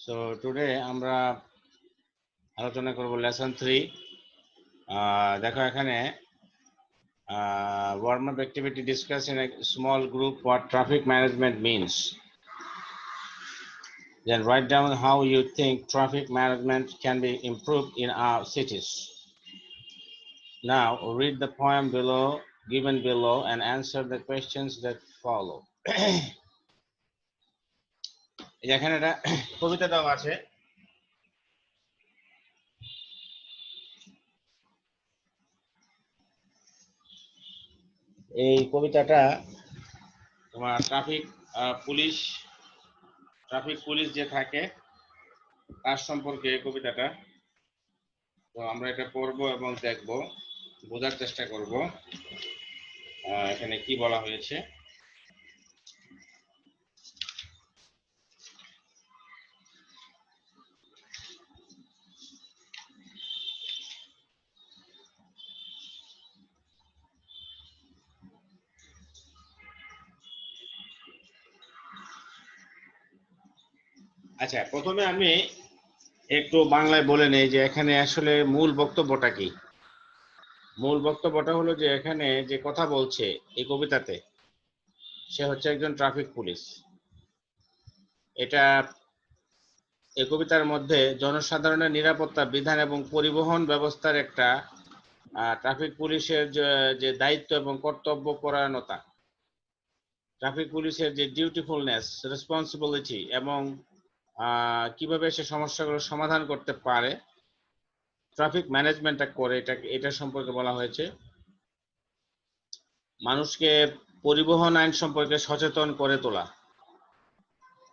So today আমরা আলোচনা করব লেসন 3। দেখো এখানে warm up activity discuss in a small group what traffic management means. Then write down how you think traffic management can be improved in our cities. Now read the poem given below and answer the questions that follow. এখানে একটা কবিতা দেওয়া আছে। এই কবিতাটা তোমার traffic police যে থাকে তার সম্পর্কে এই কবিতাটা। তো আমরা এটা পড়বো এবং দেখবো, বোঝার চেষ্টা করব এখানে কি বলা হয়েছে। আচ্ছা, প্রথমে আমি একটু বাংলায় বলে নেই যে এখানে আসলে মূল বক্তব্যটা কি। মূল বক্তব্যটা হলো যে এখানে যে কথা বলছে এই কবিতাতে, সে হচ্ছে একজন ট্রাফিক পুলিশ। এই কবিতার মধ্যে জনসাধারণের নিরাপত্তা বিধান এবং পরিবহন ব্যবস্থার একটা ট্রাফিক পুলিশের যে দায়িত্ব এবং কর্তব্য পরায়ণতা, ট্রাফিক পুলিশের যে ডিউটিফুলনেস, রেসপন্সিবিলিটি এবং কিভাবে সে সমস্যাগুলো সমাধান করতে পারে, ট্রাফিক ম্যানেজমেন্টটা করে, এটা সম্পর্কে বলা হয়েছে। মানুষকে পরিবহন আইন সম্পর্কে সচেতন করে তোলা,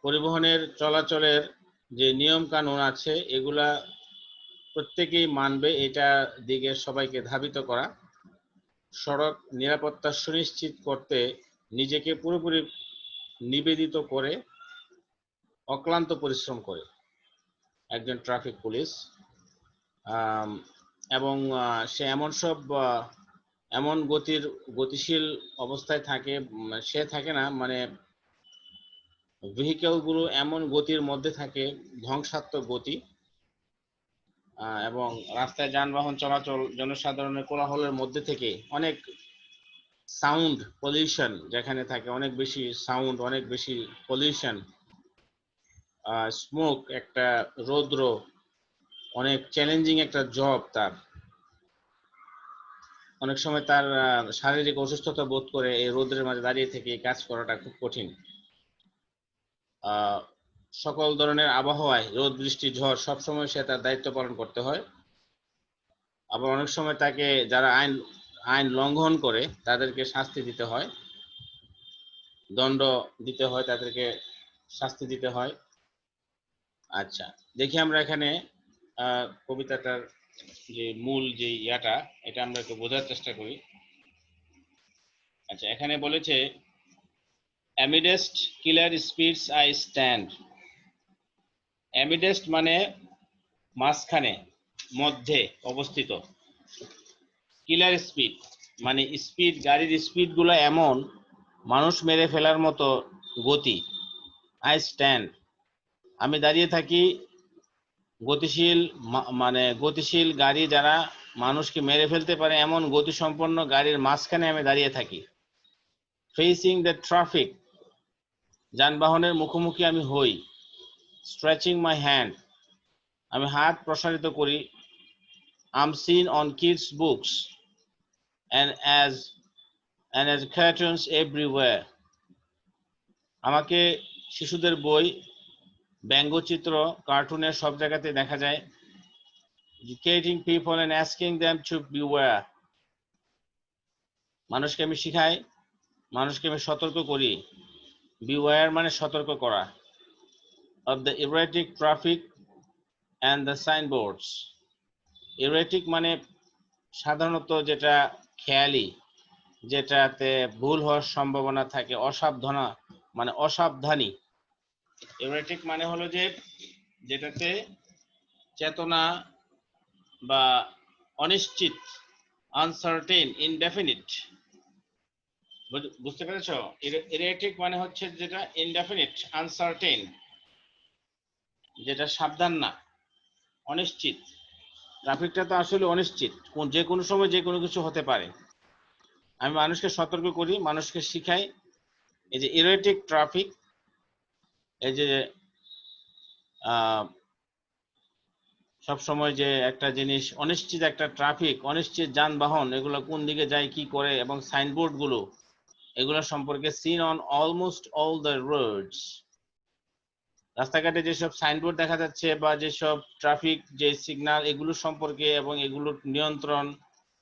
পরিবহনের চলাচলের যে নিয়ম কানুন আছে এগুলা প্রত্যেকেই মানবে, এটা দিকে সবাইকে ধাবিত করা, সড়ক নিরাপত্তা সুনিশ্চিত করতে নিজেকে পুরোপুরি নিবেদিত করে অক্লান্ত পরিশ্রম করে একজন ট্রাফিক পুলিশ। এবং সে এমন গতিশীল অবস্থায় থাকে, সে থাকে না, মানে ভেহিকেলগুলো এমন গতির মধ্যে থাকে, ধ্বংসাত্মক গতি, এবং রাস্তায় যানবাহন চলাচল জনসাধারণের কোলাহলের মধ্যে থেকে অনেক সাউন্ড পলিউশন যেখানে থাকে, অনেক বেশি সাউন্ড, অনেক বেশি পলিউশন, স্মোক, একটা রৌদ্র, অনেক চ্যালেঞ্জিং একটা জব তার। অনেক সময় তার শারীরিক অসুস্থতা বোধ করে এই রোদের মাঝে দাঁড়িয়ে থেকে কাজ করাটা খুব কঠিন। সকল ধরনের আবহাওয়ায়, রোদ বৃষ্টি ঝড়, সবসময় সে তার দায়িত্ব পালন করতে হয়। আবার অনেক সময় তাকে যারা আইন লঙ্ঘন করে তাদেরকে শাস্তি দিতে হয়, দণ্ড দিতে হয়, তাদেরকে শাস্তি দিতে হয়। আচ্ছা, দেখি আমরা এখানে কবিতাটার যে মূল যে এটা আমরা একটু বোঝার চেষ্টা করি। আচ্ছা, এখানে বলেছে amidst killer speeds I stand. amidst মানে মাঝখানে, মধ্যে অবস্থিত। কিলার স্পিড মানে স্পিড, গাড়ির স্পিড গুলো এমন মানুষ মেরে ফেলার মতো গতি। আই স্ট্যান্ড, আমি দাঁড়িয়ে থাকি। গতিশীল গাড়ি যারা মানুষকে মেরে ফেলতে পারে এমন গতিসম্পন্ন গাড়ির মাঝখানে আমি দাঁড়িয়ে থাকি। ফেসিং দ্য ট্রাফিক, যানবাহনের মুখোমুখি আমি হই। স্ট্রেচিং মাই হ্যান্ড, আমি হাত প্রসারিত করি। I'm seen on kids books and as cartoons everywhere, আমাকে শিশুদের বই, ব্যঙ্গচিত্র, কার্টুনের সব জায়গাতে দেখা যায়। educating people and asking them to beware, মানুষকে আমি শিখাই, মানুষকে আমি সতর্ক করি। beware মানে সতর্ক করা। of the erratic traffic and the signboards, erratic মানে সাধারণত যেটা খেয়ালি, যেটাতে ভুল হওয়ার সম্ভাবনা থাকে, অসাবধানী। এররেটিক মানে হলো যে যেটাতে চেতনা বা অনিশ্চিত, আনসার্টেন, ইনডেফিনিট। বুঝতে পেরেছো? এররেটিক মানে হচ্ছে যেটা ইনডেফিনিট, আনসার্টেন। যেটা সাবধান না, অনিশ্চিত। ট্রাফিকটা তো আসলে অনিশ্চিত, যে কোনো সময় যে কোনো কিছু হতে পারে। আমি মানুষকে সতর্ক করি, মানুষকে শিখাই এই যে ইরেটিক ট্রাফিক, এই যে সব সময় যে একটা জিনিস অনিশ্চিত, একটা ট্রাফিক, অনিশ্চিত যানবাহন, এগুলো কোন দিকে যায় কি করে, এবং সাইনবোর্ড গুলো এগুলো সম্পর্কে seen on almost all the roads. রাস্তাঘাটে যেসব সাইনবোর্ড দেখা যাচ্ছে বা যেসব ট্রাফিক যে সিগন্যাল, এগুলো সম্পর্কে এবং এগুলোর নিয়ন্ত্রণ,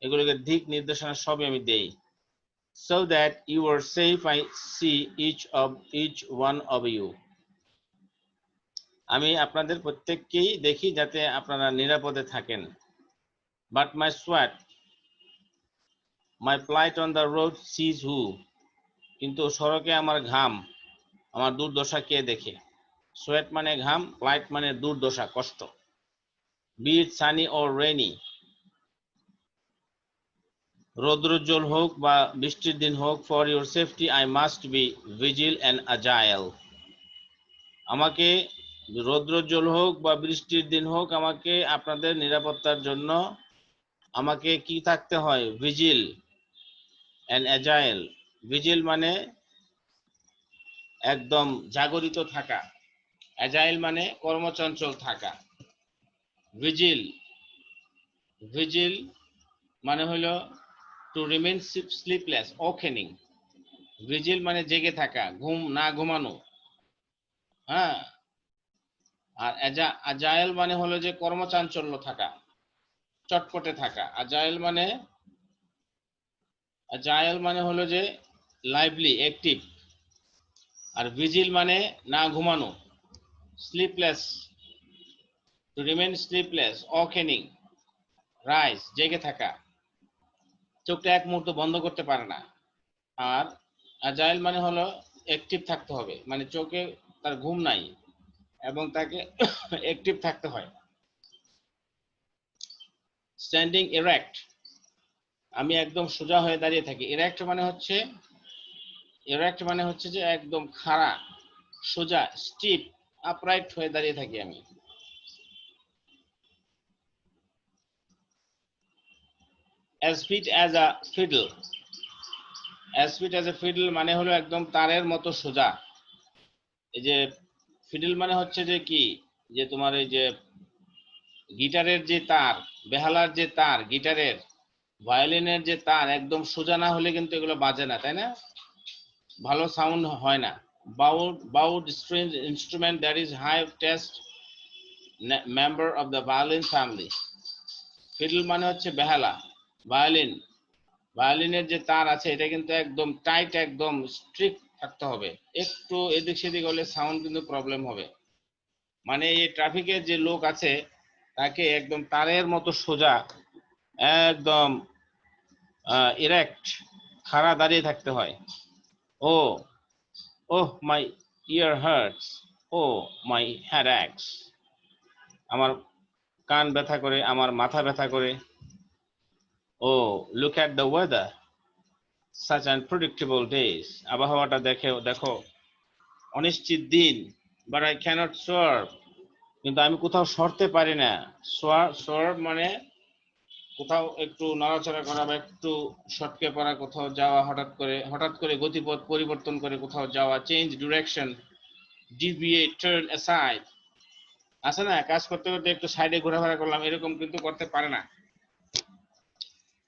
এগুলোকে দিক নির্দেশনা সবই আমি দেই। So that you are safe, I see each one of you. আমি আপনাদের প্রত্যেককেই দেখি যাতে আপনারা নিরাপদে থাকেন। But my sweat, my plight on the road sees who? কিন্তু সড়কে আমার ঘাম, আমার দুর্দশা কে দেখে? সোয়েট মানে ঘাম, প্লাইট মানে দুর্দশা, কষ্ট। Be it sunny or rainy, রৌদ্রোজ্জ্বল হোক বা বৃষ্টির দিন হোক, for your safety I must be vigil and agile. আমাকে রৌদ্রোজ্জ্বল হোক বা বৃষ্টির দিন হোক, আমাকে আপনাদের নিরাপত্তার জন্য আমাকে কি থাকতে হয়? Vigil and agile. ভিজিল মানে একদম জাগরিত থাকা, অ্যাজাইল মানে কর্মচঞ্চল থাকা। ভিজিল ভিজিল মানে হলো টু রিমেইন স্লিপলেস, ওকেনিং। ভিজিল মানে জেগে থাকা, ঘুম না ঘুমানো। হ্যাঁ, আর অ্যাজাইল মানে হলো যে কর্মচাঞ্চল্য থাকা, চটপটে থাকা। আজাইল মানে হলো যে লাইভলি, অ্যাক্টিভ। আর ভিজিল মানে না ঘুমানো, sleepless, to remain sleepless, awakening, rise, জেগে থাকা, চোখটা এক মুহূর্ত বন্ধ করতে পারে না। আর আজাইল মানে হলো অ্যাক্টিভ থাকতে হবে, মানে চোখে তার ঘুম নাই এবং তাকে অ্যাক্টিভ থাকতে হয়। স্ট্যান্ডিং এরেক্ট, আমি একদম সোজা হয়ে দাঁড়িয়ে থাকি। এরেক্ট মানে হচ্ছে যে একদম খাড়া, সোজা, স্টিপ, আপরাইট হয়ে দাঁড়িয়ে থাকি আমি। as fit as a fiddle, as fit as a fiddle মানে হলো একদম তারের মতো সোজা। এই যে ফিডল মানে হচ্ছে যে কি, যে তোমার এই যে গিটারের যে তার, বেহালার যে তার, গিটারের, ভায়োলিনের যে তার একদম সোজা না হলে কিন্তু এগুলো বাজে না, তাই না? ভালো সাউন্ড হয় না। Bowed string instrument that is highest member of the violin family. Fiddle মানে হচ্ছে বেহালা, ভায়োলিনের যে তার আছে এটা কিন্তু একদম টাইট, একদম স্ট্রিক্ট থাকতে হবে। একটু এদিক সেদিক হলে সাউন্ড কিন্তু প্রবলেম হবে। মানে এই ট্রাফিকের যে লোক আছে তাকে একদম তারের মতো সোজা, একদম ইরেক্ট, খাড়া দাঁড়িয়ে থাকতে হয়। ও ওহ মাই ইয়ার হার্টস, ও মাই হেড অ্যাক্স, আমার কান ব্যথা করে, আমার মাথা ব্যথা করে। Oh look at the weather, such unpredictable days, আবহাওয়াটা দেখো, অনিশ্চিত দিন। but I cannot swerve, কিন্তু আমি কোথাও সরতে পারি না। swerve মানে কোথাও একটু নড়াচড়া করা বা একটু সটকে পড়া, কোথাও যাওয়া, হঠাৎ করে গতিপথ পরিবর্তন করে কোথাও যাওয়া, change direction, deviate, turn aside. আছে না, কাজ করতে করতে একটু সাইডে ঘোরাফেরা করলাম, এরকম কিন্তু করতে পারে না।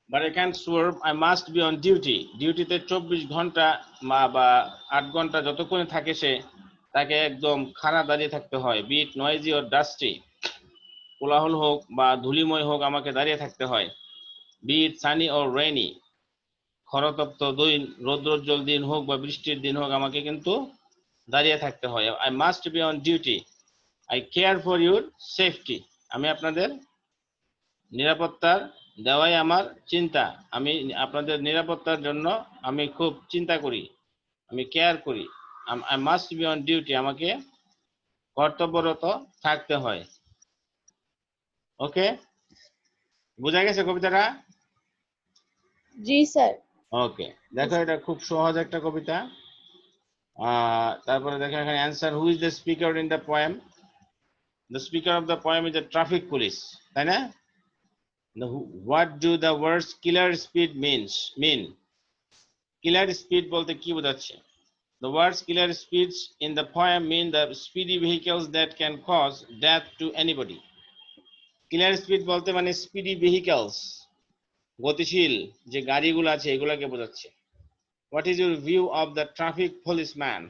But I can't swerve, I must be on duty. ডিউটিতে 24 ঘন্টা বা 8 ঘন্টা যতক্ষণে থাকে সে, তাকে একদম খাড়া দাঁড়িয়ে থাকতে হয়। Be it noisy or dusty, কোলাহল হোক বা ধূলিময় হোক, আমাকে দাঁড়িয়ে থাকতে হয়। Be it sunny or rainy, খরতপ্ত দিন, রৌদ্রোজ্জ্বল দিন হোক বা বৃষ্টির দিন হোক, আমাকে কিন্তু দাঁড়িয়ে থাকতে হয়। I must be on duty, I care for your safety, আমি আপনাদের নিরাপত্তার দেওয়াই আমার চিন্তা। আমি আপনাদের নিরাপত্তার জন্য আমি খুব চিন্তা করি, আমি কেয়ার করি। I must be on duty, আমাকে কর্তব্যরত থাকতে হয়। ওকে, বোঝা গেছে কবিতাটা? জি স্যার। ওকে, দেখো এটা খুব সহজ একটা কবিতা। তারপরে দেখো এখানে answer, who is the speaker in the poem? The speaker of the poem is the traffic police, তাই না? What do the words killer speed mean? Killer speed বলতে কি বোঝাচ্ছে? The words killer speeds in the poem mean the speedy vehicles that can cause death to anybody. Killer speed বলতে মানে speedy vehicles, গতিশীল যে গাড়িগুলো আছে এগুলোকে বোঝাচ্ছে। What is your view of the traffic policeman?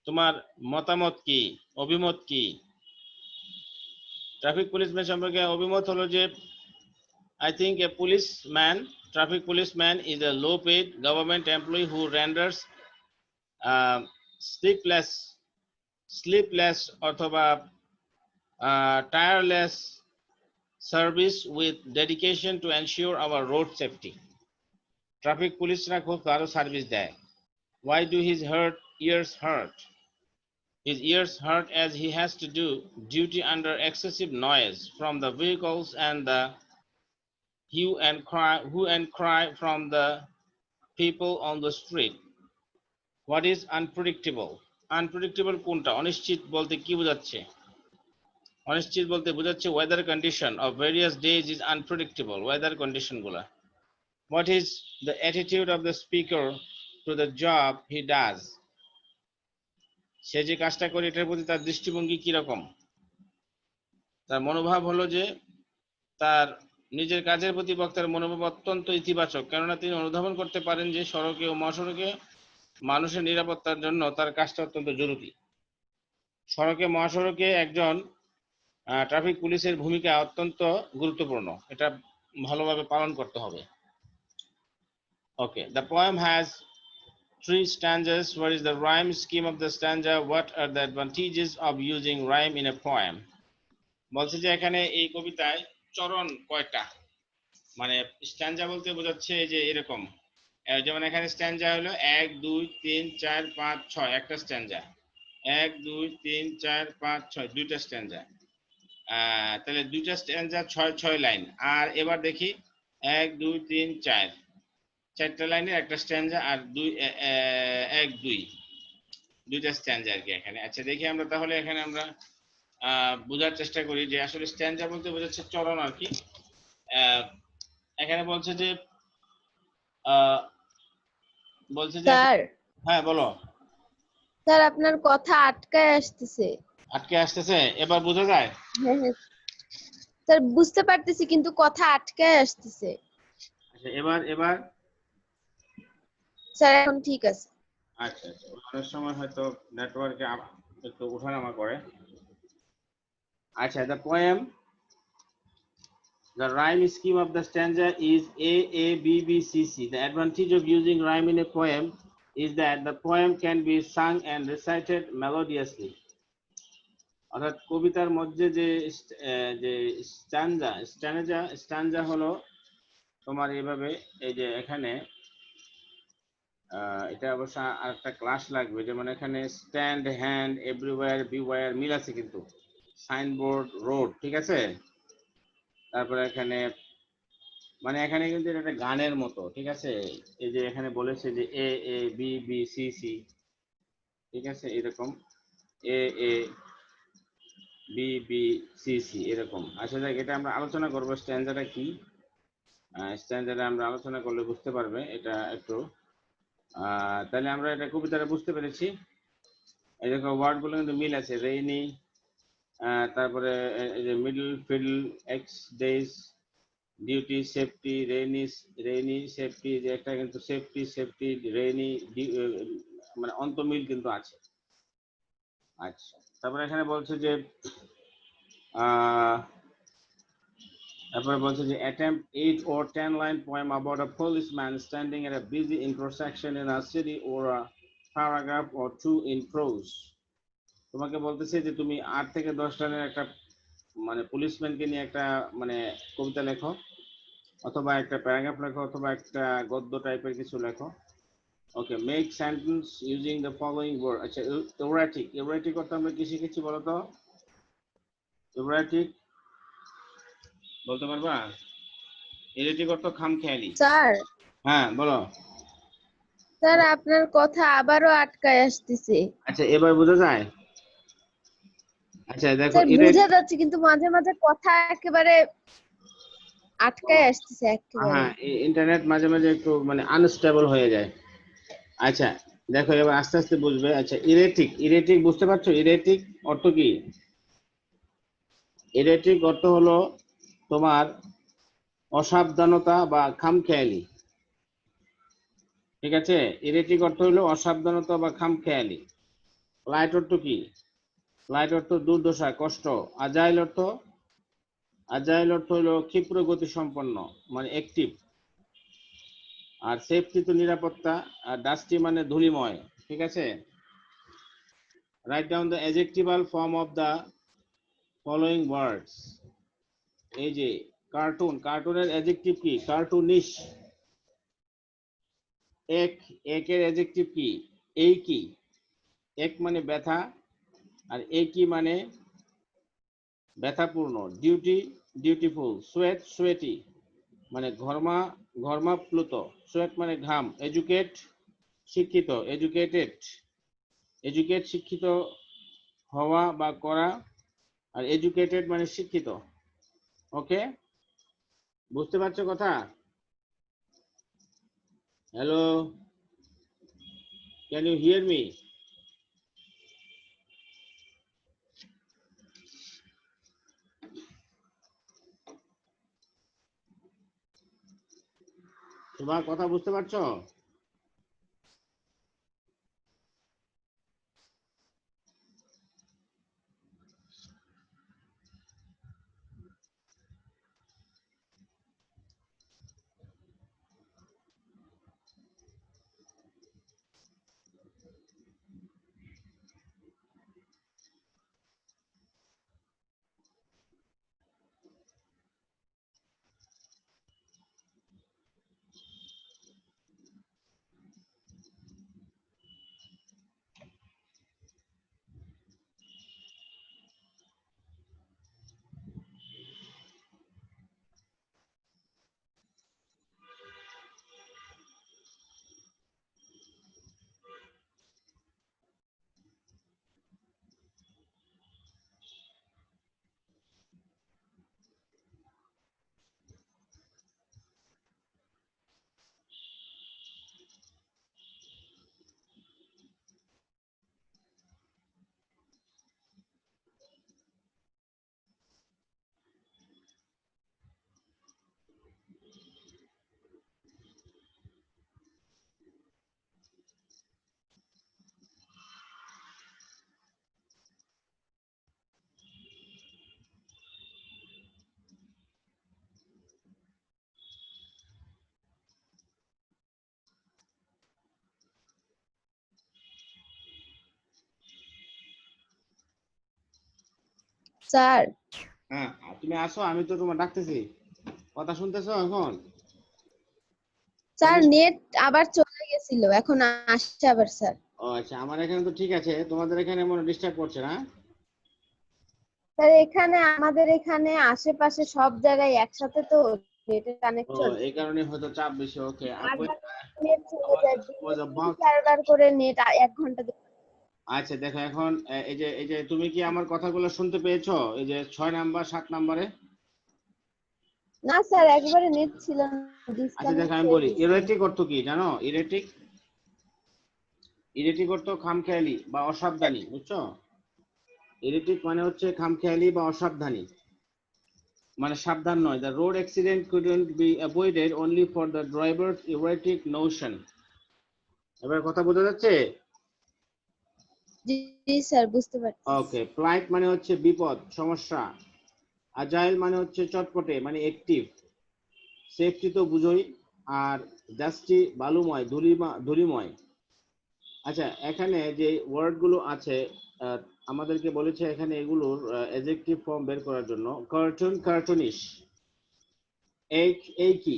তোমার মতামত কি, অভিমত কি? ট্রাফিক পুলিশম্যান সম্পর্কে অভিমত হলো যে I think a traffic policeman is a low-paid government employee who renders sleepless অথবা tireless service with dedication to ensure our road safety. Traffic পুলিশরা খুব ভালো সার্ভিস দেয়। Why do his ears hurt? His ears hurt as he has to do duty under excessive noise from the vehicles and the hue and cry from the people on the street. What is unpredictable? Unpredictable কোনটা? অনিশ্চিত বলতে কি বোঝাচ্ছে? অনিশ্চিত বলতে বোঝাচ্ছে weather condition of various days is unpredictable, weather condition গুলা। What is the attitude of the speaker to the job he does? সে যে কাজটা করে এটার প্রতি তার দৃষ্টিভঙ্গি কি রকম? তার মনোভাব হলো যে তার নিজের কাজের প্রতি বক্তার মনোভাব অত্যন্ত ইতিবাচক, কেননা তিনি অনুধাবন করতে পারেন যে সড়কে ও মহাসড়কে মানুষের নিরাপত্তার জন্য তার কাজটা অত্যন্ত জরুরি। সড়কে মহাসড়কে একজন ট্রাফিক পুলিশের ভূমিকা অত্যন্ত গুরুত্বপূর্ণ, এটা ভালোভাবে পালন করতে হবে। Okay, the poem has 3 stanzas. What is the rhyme scheme of the stanza? What are the advantages of using rhyme in a poem? বলছে যে এখানে এই কবিতায় চরণ কয়টা, মানে স্ট্যান্জা বলতে বোঝাচ্ছে যে এরকম, যেমন এখানে স্ট্যান্জা হলো 1 2 3 4 5 6 একটা স্ট্যান্জা, 1 2 3 4 5 6 দুইটা স্ট্যান্জা, তাহলে দুইটা স্ট্যান্জা 6 লাইন। আর এবার দেখি 1 2 3 4 চারটা লাইনের একটা স্ট্যান্জা আর 1 2 দুইটা স্ট্যান্জা আর কি এখানে। আচ্ছা দেখি আমরা তাহলে এখানে আমরা বোঝার চেষ্টা করি যে আসলে স্ট্যান্জা বলতে বোঝাচ্ছে চরণ আর কি। এখানে বলছে যে স্যার, হ্যাঁ বলো। স্যার আপনার কথা আটকায় আসতেছে। আটকে আসতেছে, এবার বোঝা যায়? হ্যাঁ হ্যাঁ স্যার, বুঝতে পারতেছি কিন্তু কথা আটকায় আসতেছে। আচ্ছা এবার স্যার এখন ঠিক আছে। আচ্ছা অনেক সময় হয়তো নেটওয়ার্কে একটু ওঠানামা করে। আচ্ছা, the rhyme scheme of the stanza is A A B B C C. The advantage of using rhyme in a poem is that the poem can be sung and recited melodiously. অর্থাৎ কবিতার মধ্যে যে স্ট্যান্জা হলো তোমার এইভাবে, এই যে এখানে এটা অবশ্য আরেকটা ক্লাস লাগবে, যেমন এখানে স্ট্যান্ড, হ্যান্ড, এভরিওয়্যার, বিওয়্যার মিল আছে কিন্তু, সাইনবোর্ড, রোড, ঠিক আছে। তারপরে এখানে মানে এখানে কিন্তু একটা গানের মতো, ঠিক আছে। এই যে এখানে বলেছে যে এ A B B C C, ঠিক আছে, এরকম এ A B B C C এরকম। আসলে এটা আমরা আলোচনা করব স্ট্যান্জাটা কি, স্ট্যান্জাটা আমরা আলোচনা করলে বুঝতে পারবে এটা একটু। তাহলে আমরা এটা কবিতাটা বুঝতে পেরেছি। এই দেখো ওয়ার্ডগুলো কিন্তু মিল আছে, রেইনি, তারপরে এই যে middle field, x days, duty, safety, rainy safety, যে একটা কিন্তু সেফটি রেইনি, মানে অন্তমিল কিন্তু আছে। আচ্ছা তারপরে এখানে বলছে যে তারপরে বলছে যে attempt 8 or 10 line poem about a policeman standing at a busy intersection in a city, or a paragraph or 2 in prose. তোমাকে বলতেছে যে তুমি 8 থেকে 10 লাইনের একটা মানে পুলিশম্যানকে নিয়ে একটা মানে কবিতা লেখো, অথবা একটা প্যারাগ্রাফ লেখো, অথবা একটা গদ্য টাইপের কিছু লেখো। Okay, make sentence using the following word. আচ্ছা ইউরেটিক অর্থ আমরা কি শিখেছি বলো তো? ইউরেটিক বলতে পারবা? ইউরেটিক অর্থ খামখেয়ালি। স্যার, হ্যাঁ বলো। স্যার আপনার কথা আবারও আটকায় আসতেছে। আচ্ছা এবার বোঝা যায়? আচ্ছা দেখো স্যার বোঝা যাচ্ছে কিন্তু মাঝে মাঝে কথা একেবারে আটকায় আসতেছে একেবারে। হ্যাঁ, ইন্টারনেট মাঝে মাঝে একটু মানে আনস্টেবল হয়ে যায়। আচ্ছা দেখো এবার আস্তে আস্তে বুঝবে। আচ্ছা ইরেটিক, ইরেটিক বুঝতে পারছো? ইরেটিক অর্থ কি? ইরেটিক অর্থ হলো তোমার অসাবধানতা বা খামখেয়ালি। ঠিক আছে, ইরেটিক অর্থ হলো অসাবধানতা বা খামখেয়ালি। লাইট অর্থ কি? লাইট অর্থ দুর্দশা, কষ্ট। আজাইল অর্থ, আজাইল অর্থ হলো ক্ষিপ্র গতি সম্পন্ন, মানে অ্যাক্টিভ। আর সেফটি তো নিরাপত্তা, আর ডাস্টি মানে ধূলিময়। ঠিক আছে, write down the adjectival form of the following words. এই যে কার্টুন, কার্টুনের অ্যাডজেক্টিভ কি? কার্টুনিশ। এক, একের অ্যাডজেক্টিভ কি? এই কি। এক মানে ব্যথা, আর এই কি মানে ব্যথাপূর্ণ। Duty, dutiful. সোয়েট, সোয়েটি মানে ঘর্মা, ঘর্মাপ্লুত। সোয়েট মানে ঘাম। এডুকেট, শিক্ষিত। এডুকেটেড, এডুকেট শিক্ষিত হওয়া বা করা, আর এডুকেটেড মানে শিক্ষিত। ওকে, বুঝতে পারছো কথা? Hello, can you hear me? তোমার কথা বুঝতে পারছো? স্যার হ্যাঁ, তুমি আসো, আমি তো তোমার ডাকতেছি। কথা শুনতেছো এখন? স্যার নেট আবার চলে গেছিল, এখন আসছে আবার স্যার। ও আচ্ছা, আমার এখানে তো ঠিক আছে, তোমাদের এখানে মনে ডিস্টার্ব করছে না? স্যার এখানে আমাদের এখানে আশেপাশে সব জায়গায় একসাথে তো নেটের ও, কানেকশন, এই কারণে হয়তো চাপ বেশি। ওকে, বারবার নেট চলে যায়, দিনে তিন বারবার। চারবার করে নেট 1 ঘন্টা আচ্ছা দেখো এখন এই যে তুমি কি আমার কথাগুলো শুনতে পেয়েছো? এই যে 6 নাম্বার 7 নাম্বারে। না স্যার, একবারে নেট ছিল না, আচ্ছা দেখো ডিসকানেক্ট আমি হয়ে বলি, গেছিল। ইরেটিক অর্থ কি জানো? ইরেটিক, ইরেটিক অর্থ খামখেয়ালি বা অসাবধানী, বুঝছো? ইরেটিক মানে হচ্ছে খামখেয়ালি বা অসাবধানী, মানে সাবধান নয়। The road accident couldn't be avoided only for the driver's erratic notion. এবার কথা বোঝা যাচ্ছে? জি জি স্যার, বুঝতে পারছি। ওকে, ফ্লাইট মানে হচ্ছে বিপদ, সমস্যা। আজাইল মানে হচ্ছে চটপটে, মানে অ্যাক্টিভ। সেফটি তো বুঝোই। আর ডাস্টি বালুময়, ধূলিময়। আচ্ছা এখানে যে ওয়ার্ড গুলো আছে, আহ, আমাদেরকে বলেছে এখানে এগুলোর অ্যাডজেক্টিভ ফর্ম বের করার জন্য। Cartoon, cartoonish. এই, এই কি।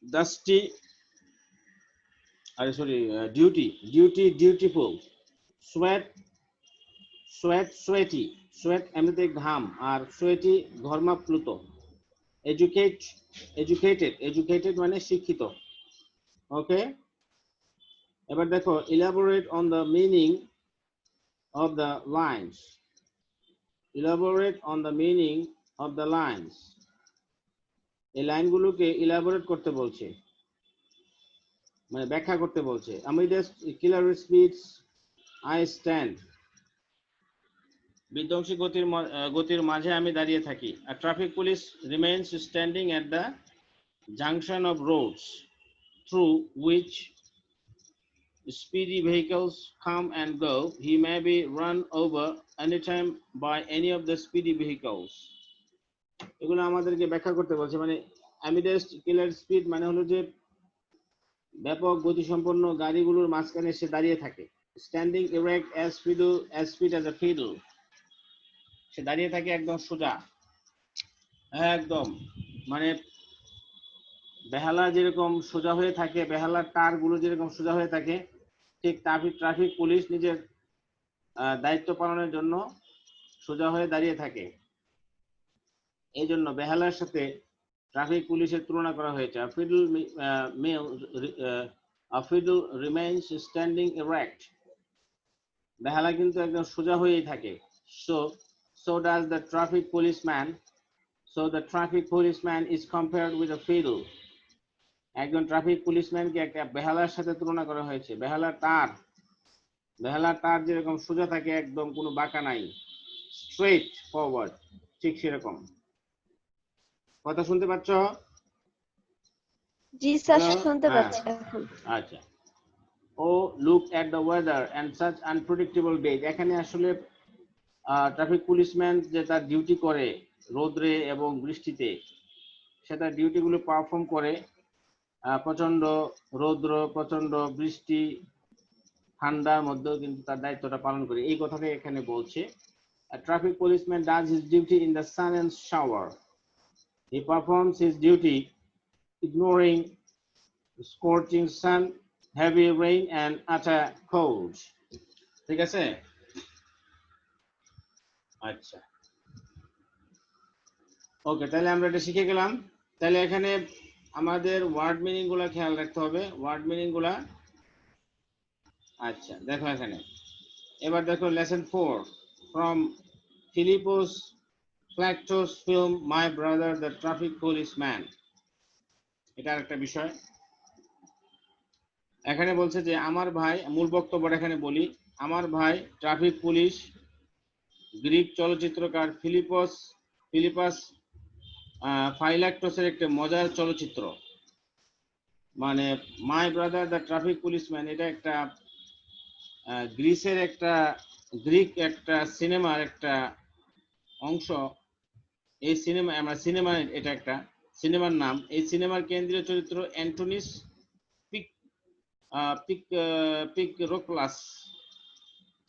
ডাস্টি, আরে sorry, duty, duty dutiful. Sweat, sweat sweaty. Sweat এমনিতে ঘাম, আর সোয়েটি ঘর্মাপ্লুত। এডুকেট, এডুকেটেড, এডুকেটেড মানে শিক্ষিত। ওকে, এবার দেখো elaborate on the meaning of the lines. elaborate on the meaning of the lines. এই লাইনগুলোকে ইলাবোরেট করতে বলছে, মানে ব্যাখ্যা করতে বলছে। Amidst killer speeds I stand. বিধ্বংসী গতির মাঝে আমি দাঁড়িয়ে থাকি। A traffic police remains standing at the junction of roads through which speedy vehicles come and go. He may be run over anytime by any of the speedy vehicles. এগুলো আমাদেরকে ব্যাখ্যা করতে বলছে, মানে amidst killer speed মানে হলো যে ব্যাপক গতিসম্পন্ন গাড়িগুলোর মাঝখানে সে দাঁড়িয়ে থাকে। Standing erect as fit as a fiddle. সে দাঁড়িয়ে থাকে একদম সোজা, একদম মানে বেহালা যেরকম সোজা হয়ে থাকে, বেহালার তারগুলো যেরকম সোজা হয়ে থাকে, ঠিক ট্রাফিক পুলিশ নিজের দায়িত্ব পালনের জন্য সোজা হয়ে দাঁড়িয়ে থাকে। এই জন্য বেহালার সাথে ট্রাফিক পুলিশের তুলনা করা হয়েছে। A fiddle remains standing erect. বেহালা কিন্তু একদম সোজা হয়েই থাকে। So does the traffic policeman. So the traffic policeman is compared with a fiddle. একজন ট্রাফিক পুলিশম্যানকে একটা বেহালার সাথে তুলনা করা হয়েছে। বেহালার তার যেরকম সোজা থাকে, একদম কোনো বাঁকা নাই, স্ট্রেট ফরওয়ার্ড, ঠিক সেরকম। কথা শুনতে পাচ্ছ? জি স্যার, শুনতে পাচ্ছি এখন। আচ্ছা। Oh look at the weather and such unpredictable days. এখানে আসলে ট্রাফিক পুলিশম্যান যে তার ডিউটি করে রোদ্রে এবং বৃষ্টিতে, সে তার ডিউটিগুলো পারফর্ম করে প্রচন্ড রৌদ্র, প্রচন্ড বৃষ্টি, ঠান্ডার মধ্যেও কিন্তু তার দায়িত্বটা পালন করে, এই কথাটাই এখানে বলছে। A traffic policeman does his duty in the sun and shower. He performs his duty ignoring scorching sun, heavy rain and utter cold. ঠিক আছে? আচ্ছা, ওকে, তাহলে আমরা এটা শিখে গেলাম। তাহলে এখানে আমাদের ওয়ার্ড মিনিং গুলা খেয়াল রাখতে হবে, ওয়ার্ড মিনিং গুলা। আচ্ছা, দেখো এখানে এবার দেখো লেসন 4 ফ্রম ফিলিপোস ফ্ল্যাক্টোস film my brother the traffic policeman. এটা একটা বিষয়। এখানে বলছে যে আমার ভাই, মূল বক্তব্যটা এখানে বলি, আমার ভাই ট্রাফিক পুলিশ গ্রিক চলচ্চিত্রকার ফিলিপাস ফাইলাক্টোসের একটা মজার চলচ্চিত্র। মানে মাই ব্রাদার দ্য ট্রাফিক পুলিশম্যান, এটা একটা গ্রিক একটা সিনেমার একটা অংশ। এই সিনেমা এটা একটা সিনেমার নাম। এই সিনেমার কেন্দ্রীয় চরিত্র অ্যান্টনিস পিকরোক্লাস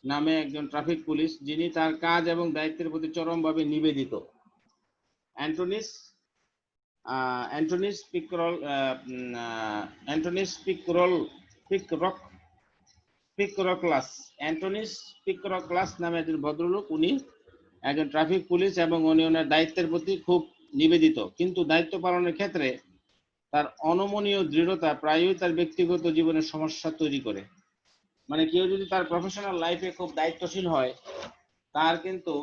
নামে একজন ট্রাফিক পুলিশ, যিনি তার কাজ এবং দায়িত্বের প্রতি চরমভাবে নিবেদিত। অ্যান্টনিস পিকরোক্লাস নামে একজন ভদ্রলোক। উনি একজন ট্রাফিক পুলিশ এবং উনি ওনার দায়িত্বের প্রতি খুব নিবেদিত, কিন্তু দায়িত্ব পালনের ক্ষেত্রে তার অনমনীয় দৃঢ়তা প্রায়ই তার ব্যক্তিগত জীবনের সমস্যা তৈরি করে। মানে কেউ যদি তার প্রফেশনাল লাইফে খুব দায়িত্বশীল হয়, তার কিন্তু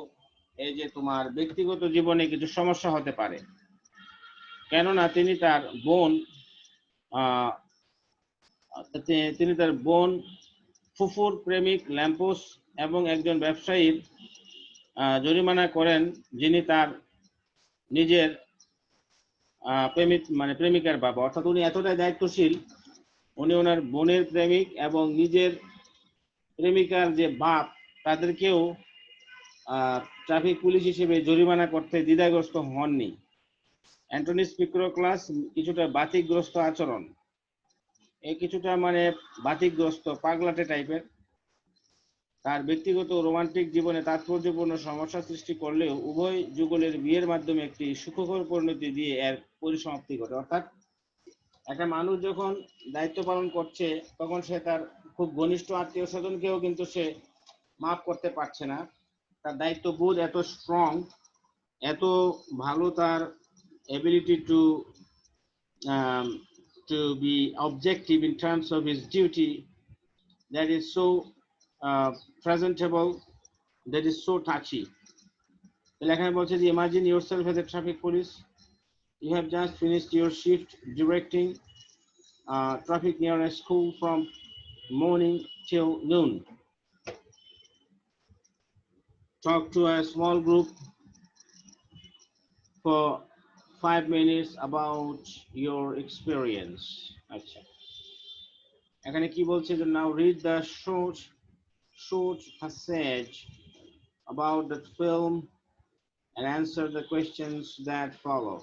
এই যে তোমার ব্যক্তিগত জীবনে কিছু সমস্যা হতে পারে। কেননা তিনি তার বোন, ফুফুর প্রেমিক ল্যাম্পোস এবং একজন ব্যবসায়ীর জরিমানা করেন, যিনি তার নিজের প্রেমিকার বাবা। অর্থাৎ উনি এতটাই দায়িত্বশীল, উনি ওনার বোনের প্রেমিক এবং নিজের প্রেমিকার যে বাপ, তাদেরকেও ট্রাফিক পুলিশ হিসেবে জরিমানা করতে দ্বিধাগ্রস্ত হননি। অ্যান্টনিস পিকরোক্লাস কিছুটা বাতিকগ্রস্ত আচরণ, কিছুটা মানে বাতিকগ্রস্ত, পাগলাটে টাইপের। তার ব্যক্তিগত রোমান্টিক জীবনে তাৎপর্যপূর্ণ সমস্যা সৃষ্টি করলেও উভয় যুগলের বিয়ের মাধ্যমে একটি সুখকর পরিণতি দিয়ে এর পরিসমাপ্তি ঘটে। অর্থাৎ একটা মানুষ যখন দায়িত্ব পালন করছে, তখন সে তার খুব ঘনিষ্ঠ আত্মীয় স্বজনকেও কিন্তু সে মাফ করতে পারছে না। তার দায়িত্ববোধ এত স্ট্রং, এত ভালো তার ability to be objective in terms of his duty, that is so presentable, that is so touchy. তাহলে এখানে বলছে যে imagine yourself as a traffic police. You have just finished your shift directing traffic near a school from morning till noon. Talk to a small group for 5 minutes about your experience. আচ্ছা, এখানে কি বলছে যে now read the short passage about the film and answer the questions that follow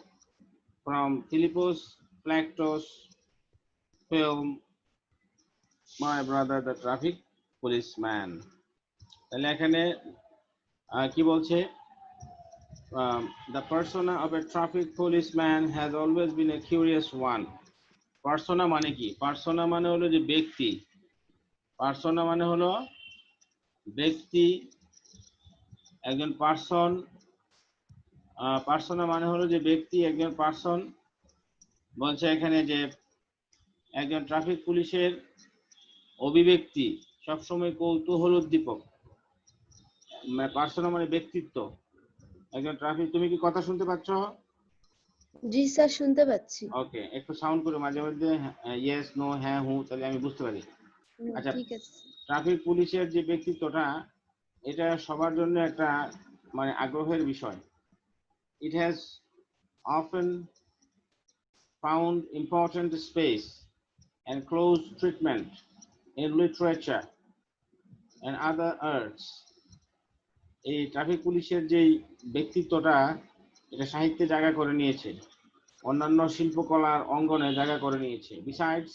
from Philippos Plaktos film My Brother the Traffic Policeman. তাহলে এখানে কি বলছে the persona of a traffic policeman has always been a curious one. Persona মানে কি? Persona মানে হলো যে ব্যক্তি। পার্সোনা মানে হলো ব্যক্তি, একজন পার্সন। পার্সোনা মানে হলো যে ব্যক্তি, একজন পার্সন। বলছে এখানে যে একজন ট্রাফিক পুলিশের অভিব্যক্তি সবসময় কৌতূহল উদ্দীপক। পার্সোনা মানে ব্যক্তিত্ব। একজন ট্রাফিক, তুমি কি কথা শুনতে পাচ্ছ? জি স্যার, শুনতে পাচ্ছি। ওকে, একটু সাউন্ড করে মাঝে মধ্যে ইয়েস নো হ্যাঁ হু, তাহলে আমি বুঝতে পারি। আচ্ছা, ঠিক আছে। ট্রাফিক পুলিশের যে ব্যক্তিত্বটা, এটা সবার জন্য একটা মানে আগ্রহের বিষয়। It has often found important space and close treatment in literature and other arts. এই ট্রাফিক পুলিশের যে ব্যক্তিত্বটা, এটা সাহিত্যে জায়গা করে নিয়েছে, অন্যান্য শিল্পকলার অঙ্গনে জায়গা করে নিয়েছে। Besides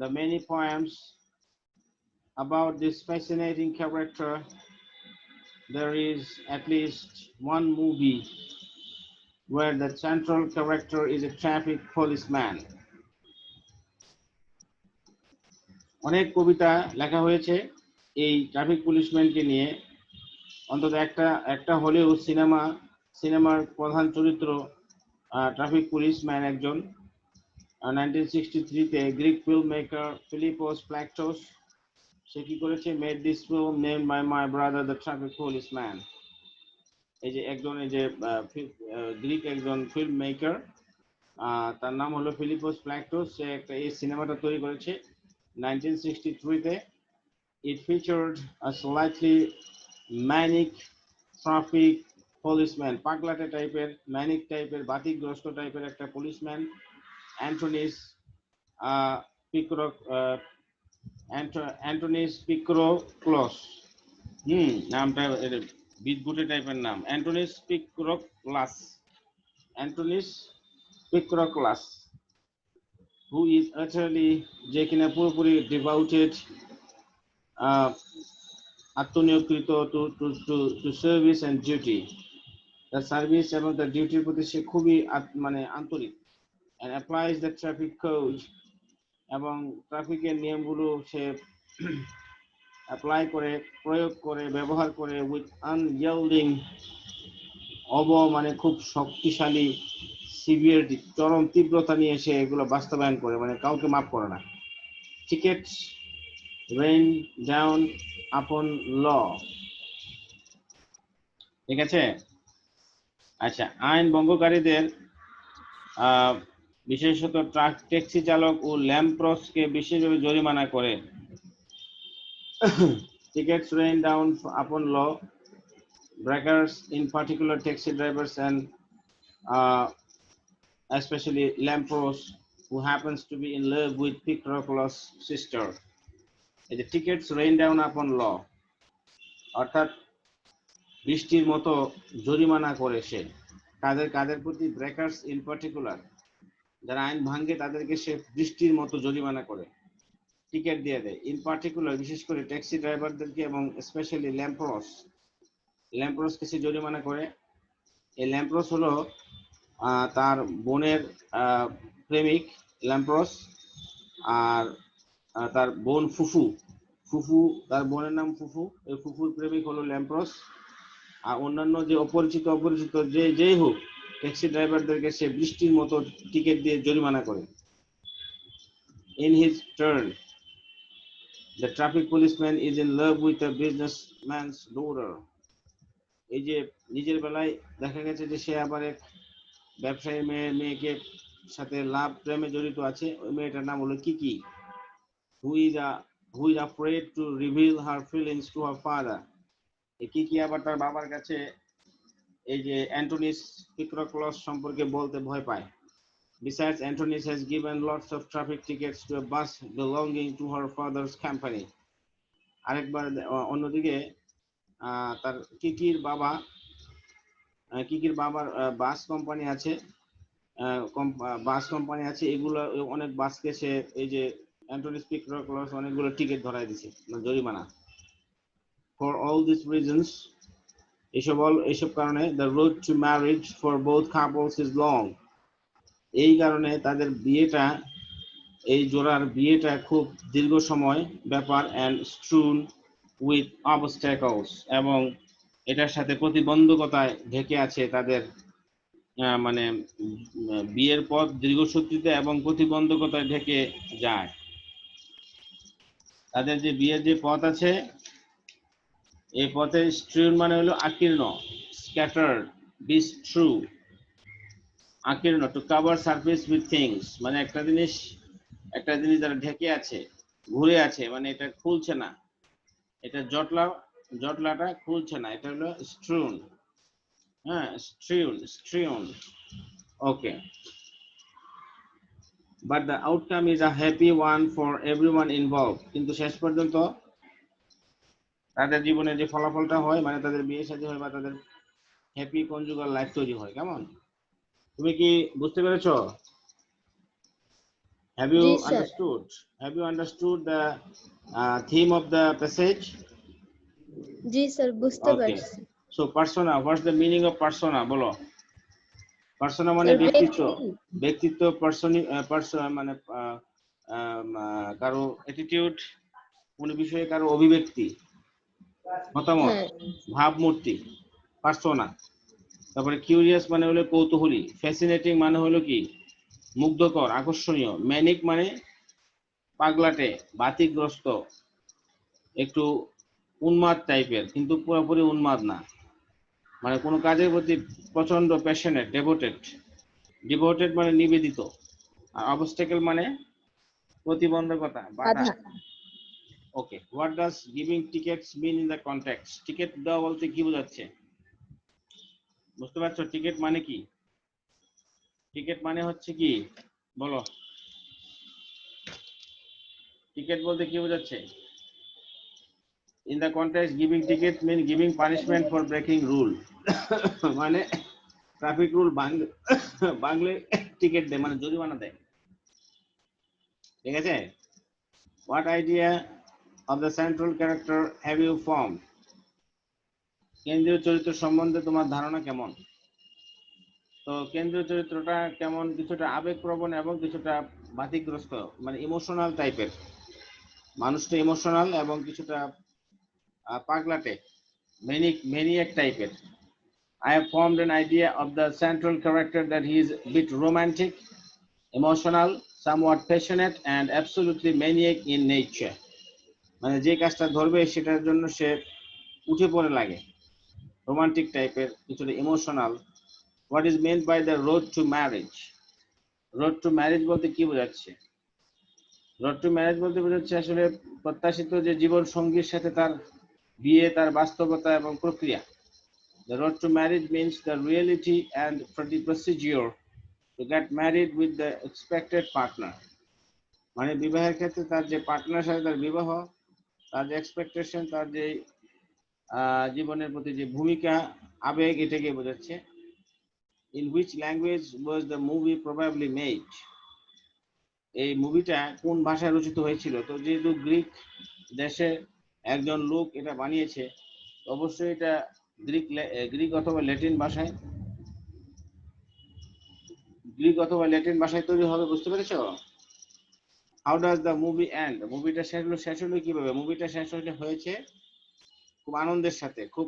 the many poems about this fascinating character, there is at least one movie where the central character is a traffic policeman. অনেক কবিতা লেখা হয়েছে এই ট্রাফিক পুলিশম্যানকে নিয়ে। অন্তত একটা হলেও সিনেমার প্রধান চরিত্র ট্রাফিক পুলিশম্যান একজন। 1963-তে Greek film maker Filippos Fylaktos সে কি করেছে, made this film name by my brother the traffic policeman. এই যে গ্রিক একজন ফিল্ম মেকার, তার নাম হলো ফিলিপোস প্ল্যাকটোস, সে এই সিনেমাটা তৈরি করেছে 1963-তে। It featured a slightly manic traffic policeman, পাগলাটে টাইপের, ম্যানিক টাইপের, বাতিগ্রস্ত টাইপের একটা পুলিশম্যান, অ্যান্টনিস পিক্রোক্লস। নামটা বিদঘুটে টাইপের নাম, অ্যান্টনিস পিক্রোক্লাস, who is utterly, যে কিনা পুরোপুরি devoted, আত্মনিয়োগকৃত টু সার্ভিস এন্ড ডিউটি। তার সার্ভিস এবং তার ডিউটির প্রতি সে খুবই মানে আন্তরিক। and applies the traffic code, এবং ট্রাফিকের নিয়মগুলো সে অ্যাপ্লাই করে, প্রয়োগ করে, ব্যবহার করে উইথ আনইয়েল্ডিং, মানে খুব শক্তিশালী, সিভিয়ারিটি, চরম তীব্রতা নিয়ে সে এগুলো বাস্তবায়ন করে, মানে কাউকে মাফ করে না। টিকেটস রেইন ডাউন আপন ল, ঠিক আছে। আচ্ছা, আইন ভঙ্গকারীদের বিশেষত ট্যাক্সি চালক ও ল্যাম্প্রসকে বিশেষভাবে জরিমানা করে। Tickets rain down upon law breakers, in particular taxi drivers and especially Lampros, who happens to be in love with Picrocolos' sister. The tickets rain down upon law, অর্থাৎ বৃষ্টির মতো জরিমানা করে সে। কাদের প্রতি? ব্রেকার্স ইন পার্টিকুলার, যারা আইন ভাঙে তাদেরকে সে বৃষ্টির মতো জরিমানা করে, টিকিট দিয়ে দেয়। ইন পার্টিকুলার, বিশেষ করে ট্যাক্সি ড্রাইভারদেরকে, এবং স্পেশালি ল্যাম্প্রসকে সে জরিমানা করে। এই ল্যাম্প্রস হলো তার বোনের প্রেমিক ল্যাম্প্রস, আর তার বোন ফুফু, তার বোনের নাম ফুফু, এই ফুফুর প্রেমিক হলো ল্যাম্প্রস। আর অন্যান্য যে অপরিচিত যেই হোক, ট্যাক্সি ড্রাইভারদেরকে সে বৃষ্টির মতো টিকিট দিয়ে জরিমানা করে। In his turn, the traffic policeman is in love with a businessman's daughter. এই যে নিজের বেলায় দেখা গেছে যে সে আবার এক ব্যবসায়ী মেয়েকে সাথে লাভ প্রেমে জড়িত আছে। ওই মেয়েটার নাম হলো কিকি, who is afraid to reveal her feelings to her father. এই কিকি আবার তার বাবার কাছে এই যে অ্যান্টনিস পিক্রোক্লস সম্পর্কে বলতে ভয় পায়। Besides, Antonis has given lots of traffic tickets to a bus belonging to her father's company. আরেকবার অন্যদিকে তার কিকির বাবার বাস কোম্পানি আছে, এগুলো অনেক বাসকে সে এই যে অ্যান্টনিস পিক্রোক্লস অনেকগুলো টিকিট ধরায় দিছে, জরিমানা। For all these reasons, এইসব কারণে the road to marriage for both couples is long. এই কারণে তাদের বিয়েটা, এই জোড়ার বিয়েটা খুব দীর্ঘ সময় ব্যাপার, and strewn with obstacles, এবং এটার সাথে প্রতিবন্ধকতায় ঢেকে আছে তাদের মানে বিয়ের পথ দীর্ঘসূত্রিতা এবং প্রতিবন্ধকতায় ঢেকে যায়। তাদের যে বিয়ের যে পথ আছে, এই পথে স্ট্রিউন মানে হলো আকীর্ণ, স্ক্যাটার্ড, বিস্ট্রু, আকীর্ণ, to cover surface with things, মানে একটা জিনিস যারা ঢেকে আছে, ঘুরে আছে, মানে এটা খুলছে না, এটা জটলাটা খুলছে না, এটা হলো স্ট্রিউন। হ্যাঁ, strewn. Okay, but the outcome is a happy one for everyone involve. কিন্তু শেষ পর্যন্ত তাদের জীবনে যে ফলাফলটা হয়, মানে তাদের বিয়ে শাদী হয় বা তাদের হ্যাপি কনজুগাল লাইফ তৈরি হয়। কেমন, তুমি কি বুঝতে পেরেছো? Have G you sir. understood? Have you understood the theme of the passage? G sir, বুঝতে Okay. পারছি। So persona, what's the meaning of persona? বলো। পার্সোনা মানে স্যার ব্যক্তিত্ব। ব্যক্তি। মানে কারো অ্যাটিটিউড, কোন বিষয়ে কারো অভিব্যক্তি, মতামত, হ্যাঁ ভাবমূর্তি, পার্সোনা। তারপরে কিউরিয়াস মানে হলো কৌতূহলী, ফ্যাসিনেটিং মানে হলো কি মুগ্ধকর, আকর্ষণীয়, ম্যানিক মানে পাগলাটে, বাতিগ্রস্ত, একটু উন্মাদ টাইপের, কিন্তু পুরোপুরি উন্মাদ না, মানে কোনো কাজের প্রতি প্রচন্ড প্যাশনেট, ডিভোটেড মানে নিবেদিত। আর অবস্টেকেল মানে প্রতিবন্ধকতা, বাধা। বাধা। Okay, what does giving tickets mean in the context? Ticket দেওয়া বলতে কি বোঝাচ্ছে, বুঝতে পারছো? টিকেট মানে কি? টিকেট মানে হচ্ছে কি, বলো। টিকেট বলতে কি বোঝাচ্ছে? In the context giving ticket mean giving punishment for breaking rule. মানে ট্রাফিক রুল ভাঙলে টিকেট দেয়, মানে জরিমানা দেয়। ঠিক আছে? What idea of the central character have you form? কেন্দ্রীয় চরিত্র সম্বন্ধে তোমার ধারণা কেমন? তো কেন্দ্রীয় চরিত্রটা কেমন, কিছুটা আবেগপ্রবণ এবং কিছুটা বাতিগ্রস্ত, মানে ইমোশনাল টাইপের। মানুষটা ইমোশনাল এবং কিছুটা পাগলাটে, ম্যানিয়াক টাইপের। I have formed an idea of the central character that he is a bit romantic, emotional, somewhat passionate, and absolutely maniac in nature. মানে যে কাজটা ধরবে সেটার জন্য সে উঠে পড়ে লাগে, রোমান্টিক টাইপের, কিছুটা emotional. What is meant by the road to marriage? Road to marriage বলতে কি বোঝাচ্ছে? রোড টু ম্যারেজ বলতে বোঝাচ্ছে আসলে প্রত্যাশিত যে জীবন সঙ্গীর সাথে তার বিয়ে, তার বাস্তবতা এবং প্রক্রিয়া। The road to marriage means the reality and the procedure to get married with the expected partner. মানে বিবাহের ক্ষেত্রে তার যে পার্টনার সাথে তার বিবাহ, তার যে এক্সপেকটেশন, তার যে জীবনের প্রতি যে ভূমিকা, আবেগ, এটাকে বোঝাচ্ছে। In which language was the movie probably made? এই মুভিটা কোন ভাষায় রচিত হয়েছিল? তো যেহেতু গ্রিক দেশে একজন লোক এটা বানিয়েছে, অবশ্যই এটা গ্রিক অথবা ল্যাটিন ভাষায় তৈরি হবে। বুঝতে পেরেছো? How does the movie end? মুভিটা শেষ হলো কিভাবে? মুভিটা শেষ হয়েছে খুব আনন্দের সাথে, খুব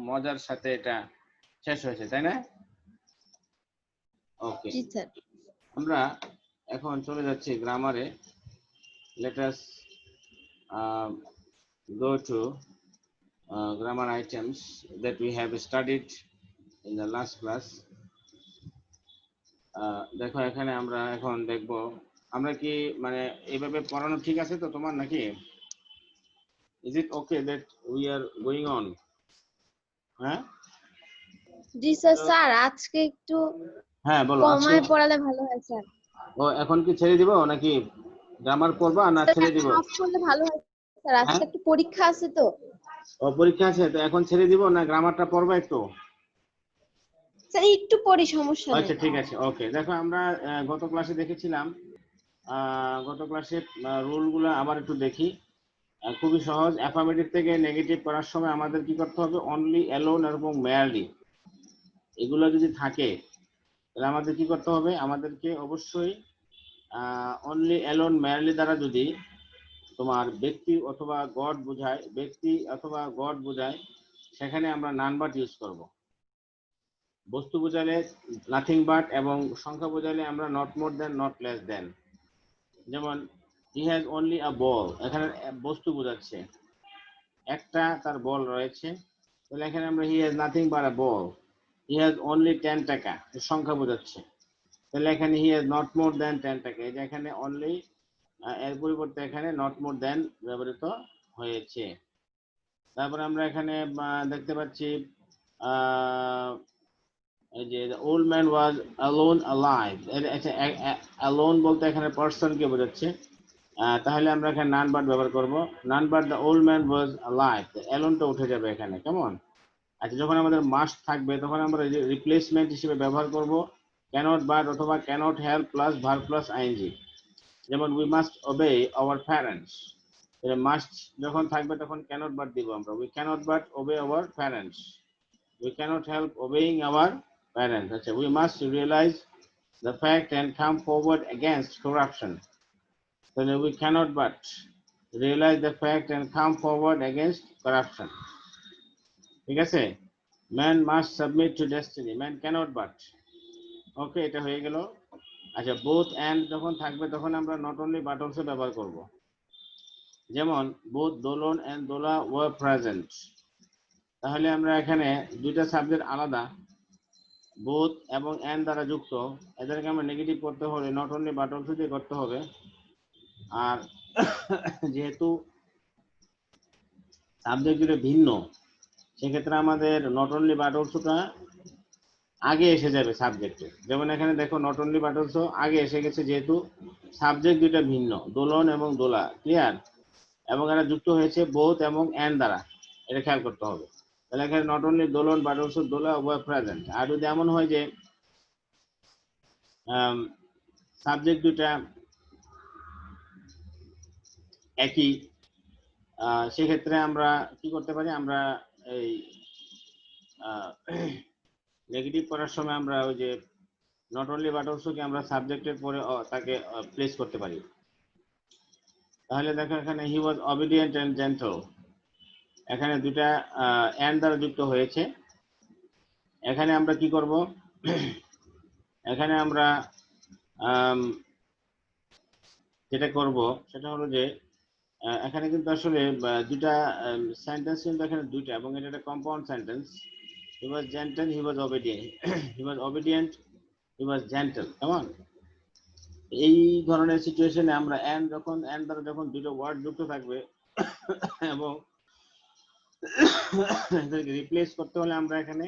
মজার সাথে এটা শেষ হয়েছে, তাই না? ওকে, জি স্যার। আমরা এখন চলে যাচ্ছি গ্রামারে। Let us go to grammar items that we have studied in the last class. দেখো এখানে আমরা এখন দেখব আমরা কি মানে এইভাবে পড়ানো ঠিক আছে তো তোমার নাকি? Is it okay that we are going on? হ্যাঁ জি স্যার, স্যার আজকে একটু হ্যাঁ বলো আজকে কমায় পড়ালে ভালো হয় স্যার। ও এখন কি ছেড়ে দিব নাকি গ্রামার পড়বা না স্যার ছেড়ে এখন দিব? অফ করলে ভালো হয় স্যার, আজকে হ্যাঁ একটু পরীক্ষা আছে তো। ও পরীক্ষা আছে তো এখন ছেড়ে দিব না গ্রামারটা পড়বা একটু? স্যার একটু পড়ি, সমস্যা নেই। আচ্ছা ঠিক আছে ওকে। দেখো আমরা গত ক্লাসে দেখেছিলাম গত ক্লাসে রুলগুলো আবার একটু দেখি। খুবই সহজ। অ্যাফার্মেটিভ থেকে নেগেটিভ করার সময় আমাদের কি করতে হবে? অনলি, অ্যালোন এবং মেয়ারলি এগুলো যদি থাকে তাহলে আমাদের কি করতে হবে? আমাদেরকে অবশ্যই অনলি, অ্যালোন, মেয়ারলি দ্বারা যদি তোমার ব্যক্তি অথবা গড বোঝায়, ব্যক্তি অথবা গড বোঝায়, সেখানে আমরা নান বাট ইউজ করব। বস্তু বোঝালে নাথিং বাট এবং সংখ্যা বোঝালে আমরা not more than, not less than. যেমন হি হ্যাজ অনলি আ বল, এখানে বস্তু বোঝাচ্ছে, একটা তার বল রয়েছে, তাহলে এখানে আমরা he has nothing but a ball. He has only 10 টাকা, সংখ্যা বোঝাচ্ছে, তাহলে এখানে হি হ্যাজ নট মোর দেন 10 টাকা। এই যে এখানে অনলি এর পরিবর্তে এখানে নট মোর দেন ব্যবহৃত হয়েছে। তারপরে আমরা এখানে দেখতে পাচ্ছি এই যে old man was alone alive. Alone বলতে এখানে পার্সনকে বোঝাচ্ছে, তাহলে আমরা এখানে নান বাট ব্যবহার করব। None but the old man was alive, অ্যালোনটা উঠে যাবে এখানে, কেমন? আচ্ছা যখন আমাদের মাস্ট থাকবে তখন আমরা রিপ্লেসমেন্ট হিসেবে ব্যবহার করব ক্যানট বাট অথবা cannot help plus verb plus ING. যেমন we must obey our parents, must যখন থাকবে তখন ক্যানট বাট দিব আমরা, we cannot but obey our parents, we cannot help obeying our parents. আচ্ছা we must realize the fact and come forward against corruption, তাহলে we cannot but realize the fact and come forward against corruption। ঠিক আছে? man must submit to destiny, man cannot but। ওকে, এটা হয়ে গেল। আচ্ছা both and যখন থাকবে তখন আমরা not only but also ব্যবহার করব। যেমন both Dolon and Dola were present, তাহলে আমরা এখানে দুইটা সাবজেক্ট আলাদা, বোথ এবং এন্ড দ্বারা যুক্ত, এদেরকে আমরা নেগেটিভ করতে হলে নট অনলি বাট অলসো দিয়ে করতে হবে। আর যেহেতু সাবজেক্ট দুটো ভিন্ন, সেক্ষেত্রে আমাদের নট অনলি বাট অলসোটা আগে এসে যাবে সাবজেক্টে। যেমন এখানে দেখো নট অনলি বাট অলসো আগে এসে গেছে, যেহেতু সাবজেক্ট দুইটা ভিন্ন, দোলন এবং দোলা, ক্লিয়ার? এবং এরা যুক্ত হয়েছে বোথ এবং এন্ড দ্বারা, এটা খেয়াল করতে হবে। তাহলে এখানে not only Dolon but also Dola উভয় প্রেজেন্ট। আর যদি এমন হয় যে সাবজেক্ট দুটা একই, সেক্ষেত্রে আমরা কি করতে পারি? আমরা এই নেগেটিভ করার সময় আমরা ওই যে নট অনলি বাট অলসোকে আমরা সাবজেক্টের পরে তাকে প্লেস করতে পারি। তাহলে দেখো এখানে হি ওয়াজ অবিডিয়েন্ট এন্ড জেন্টল, এখানে দুটা এন্ড দ্বারা যুক্ত হয়েছে। এখানে আমরা কি করব? এখানে আমরা যেটা করব সেটা হলো যে এখানে কিন্তু আসলে দুটা সেন্টেন্স, কিন্তু এখানে দুইটা, এবং এটা একটা কম্পাউন্ড সেন্টেন্স। হি ওয়াজ জেন্টল, হি ওয়াজ অবিডিয়েন্ট, হি ওয়াজ অবিডিয়েন্ট, হি ওয়াজ জেন্টল, কেমন? এই ধরনের সিচুয়েশনে আমরা এন্ড যখন এন্ড দ্বারা যখন দুটো ওয়ার্ড যুক্ত থাকবে এবং এদেরকে রিপ্লেস করতে হলে আমরা এখানে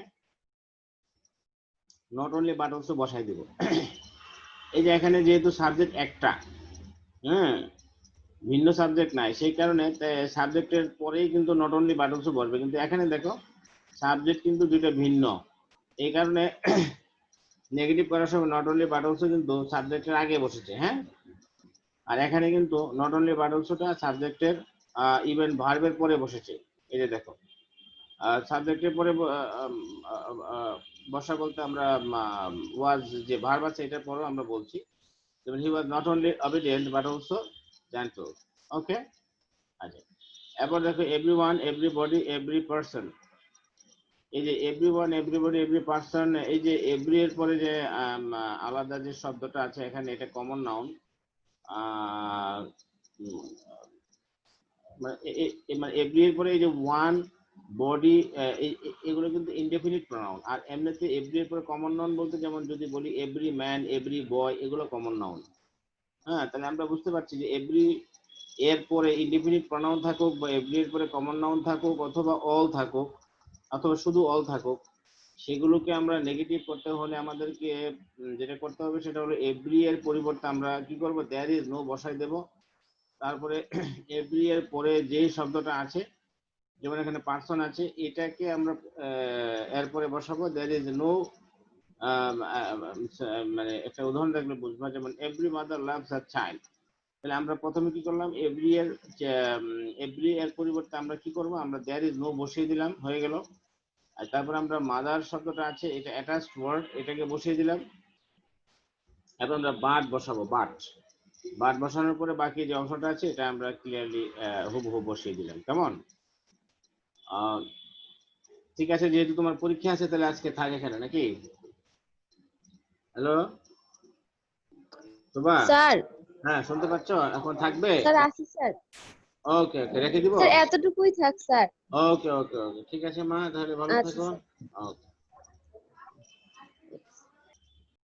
নট অনলি বাট অলসো বসাই দেব। এই যে এখানে যেহেতু সাবজেক্ট একটা, হ্যাঁ, ভিন্ন সাবজেক্ট নাই, সেই কারণে সাবজেক্টের পরেই কিন্তু নট অনলি বাট অলসো বসবে, কিন্তু এখানে দেখো সাবজেক্ট কিন্তু দুইটা ভিন্ন, এই কারণে নেগেটিভ করার সময় নট অনলি বাট অলসো কিন্তু সাবজেক্টের আগে বসেছে, হ্যাঁ। আর এখানে কিন্তু নট অনলি বাট অলসোটা সাবজেক্টের ইভেন ভার্বের পরে বসেছে। এই যে দেখো সাবজেক্টের পরে বসা বলতে আমরা ওয়াজ যে ভার্ব আছে এটার পরেও আমরা বলছি, যেমন he was not only obedient but also gentle. Okay, আচ্ছা এরপর দেখো এভরিওয়ান, এভরিবডি, এভরি পারসন। এই যে এভরিওয়ান, এভরিবডি, এভরি পারসন, এই যে এভরি এর পরে যে আলাদা যে শব্দটা আছে এখানে, এটা কমন নাউন। মানে এভরি এর পরে এই যে ওয়ান বডি, এগুলো কিন্তু ইনডেফিনিট প্রোনাউন। আর এমনিতে এভরি এর পরে কমন নাউন বলতে যেমন যদি বলি এভরি ম্যান, এভরি বয়, এগুলো কমন নাউন। হ্যাঁ, তাহলে আমরা বুঝতে পারছি যে এভরি এর পরে ইনডেফিনিট প্রোনাউন থাকুক বা এভরি এর পরে কমন নাউন থাকুক অথবা অল থাকুক অথবা শুধু অল থাকুক, সেগুলোকে আমরা নেগেটিভ করতে হলে আমাদেরকে যেটা করতে হবে সেটা হলো এভরি এর পরিবর্তে আমরা কি করব, দেয়ার ইজ নো বসাই দেব। তারপরে এভরি এর পরে যে শব্দটা আছে, যেমন এখানে পার্সন আছে, এটাকে আমরা এরপরে বসাবো দেয়ার ইজ নো, মানে একটা উদাহরণ দেখলে বুঝবা, যেমন every mother loves her child. তাহলে আমরা প্রথমে কি করলাম, এভরি এর পরিবর্তে আমরা কি করব, আমরা দেয়ার ইজ নো বসিয়ে দিলাম, হয়ে গেল। আর তারপর আমরা মাদার শব্দটা আছে, এটা অ্যাটাচড ওয়ার্ড, এটাকে বসিয়ে দিলাম। এখন আমরা বাট বসাবো, বাট। বাট বসানোর পরে বাকি যে অংশটা আছে এটা আমরা ক্লিয়ারলি হুবহু বসিয়ে দিলাম। কেমন? ঠিক আছে, যেহেতু তোমার পরীক্ষা আছে তাহলে আজকে থাক এখানে নাকি? হ্যালো শোভা? স্যার, হ্যাঁ, শুনতে পাচ্ছ? এখন থাকবে? স্যার আসি স্যার। ওকে ওকে, রেখে দিব। স্যার এতটুকুই থাক স্যার। ওকে ওকে ওকে, ঠিক আছে মা, তাহলে ভালো আচ্ছা থেকো। স্যার। ওকে।